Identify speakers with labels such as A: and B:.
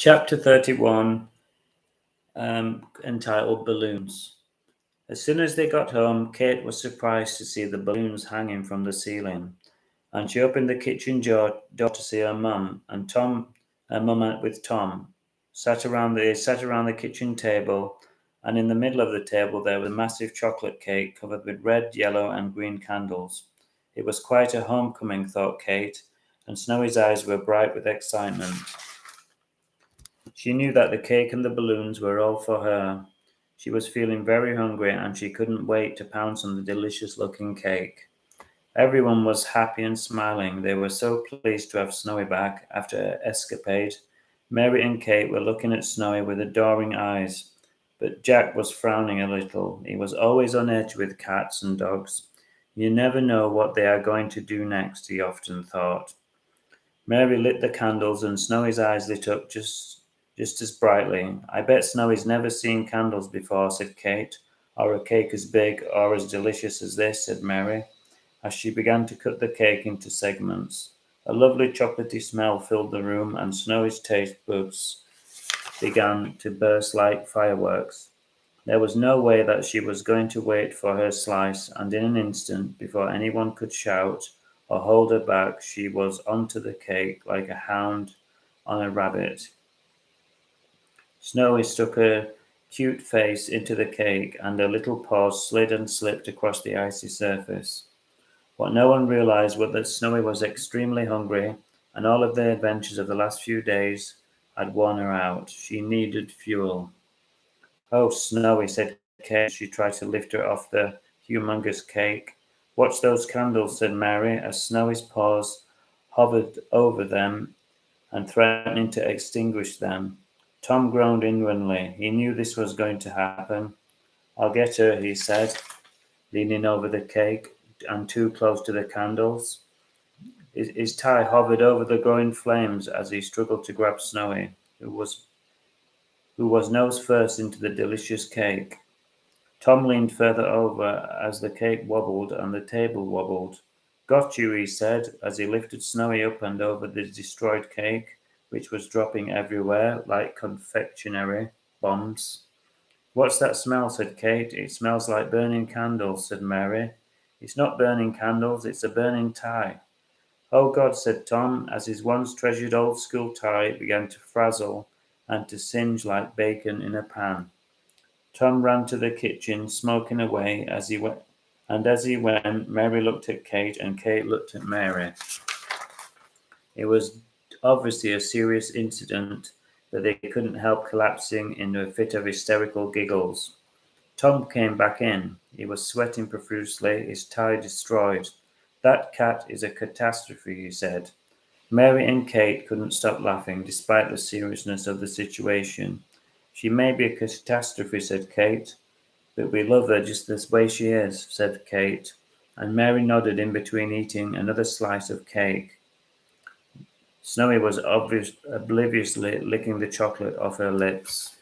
A: Chapter 31, entitled Balloons. As soon as they got home, Kate was surprised to see the balloons hanging from the ceiling, and she opened the kitchen door to see her mum and Tom, her mum with Tom, sat around the kitchen table, and in the middle of the table there was a massive chocolate cake covered with red, yellow, and green candles. It was quite a homecoming, thought Kate, and Snowy's eyes were bright with excitement. She knew that the cake and the balloons were all for her. She was feeling very hungry and she couldn't wait to pounce on the delicious looking cake. Everyone was happy and smiling. They were so pleased to have Snowy back after her escapade. Mary and Kate were looking at Snowy with adoring eyes, but Jack was frowning a little. He was always on edge with cats and dogs. You never know what they are going to do next, he often thought. Mary lit the candles and Snowy's eyes lit up just as brightly. I bet Snowy's never seen candles before, said Kate, or a cake as big or as delicious as this, said Mary, as she began to cut the cake into segments. A lovely chocolatey smell filled the room, and Snowy's taste buds began to burst like fireworks. There was no way that she was going to wait for her slice, and in an instant, before anyone could shout or hold her back, she was onto the cake like a hound on a rabbit. Snowy stuck her cute face into the cake, and her little paws slid and slipped across the icy surface. What no one realized was that Snowy was extremely hungry, and all of the adventures of the last few days had worn her out. She needed fuel. "Oh, Snowy," said Kate as she tried to lift her off the humongous cake. "Watch those candles," said Mary, as Snowy's paws hovered over them and threatening to extinguish them. Tom groaned inwardly. He knew this was going to happen. "I'll get her," he said, leaning over the cake and too close to the candles. His tie hovered over the growing flames as he struggled to grab Snowy, who was nose first into the delicious cake. Tom leaned further over as the cake wobbled and the table wobbled. "Got you," he said, as he lifted Snowy up and over the destroyed cake, which was dropping everywhere like confectionery bombs. "What's that smell?" said Kate. "It smells like burning candles," said Mary. "It's not burning candles, it's a burning tie." "Oh God," said Tom, as his once treasured old school tie began to frazzle and to singe like bacon in a pan. Tom ran to the kitchen, smoking away as he went, and as he went, Mary looked at Kate and Kate looked at Mary. It was obviously a serious incident, but they couldn't help collapsing into a fit of hysterical giggles. Tom came back in. He was sweating profusely, his tie destroyed. "That cat is a catastrophe," he said. Mary and Kate couldn't stop laughing, despite the seriousness of the situation. "She may be a catastrophe," said Kate, "but we love her just the way she is," said Kate, and Mary nodded in between eating another slice of cake. Snowy was obliviously licking the chocolate off her lips.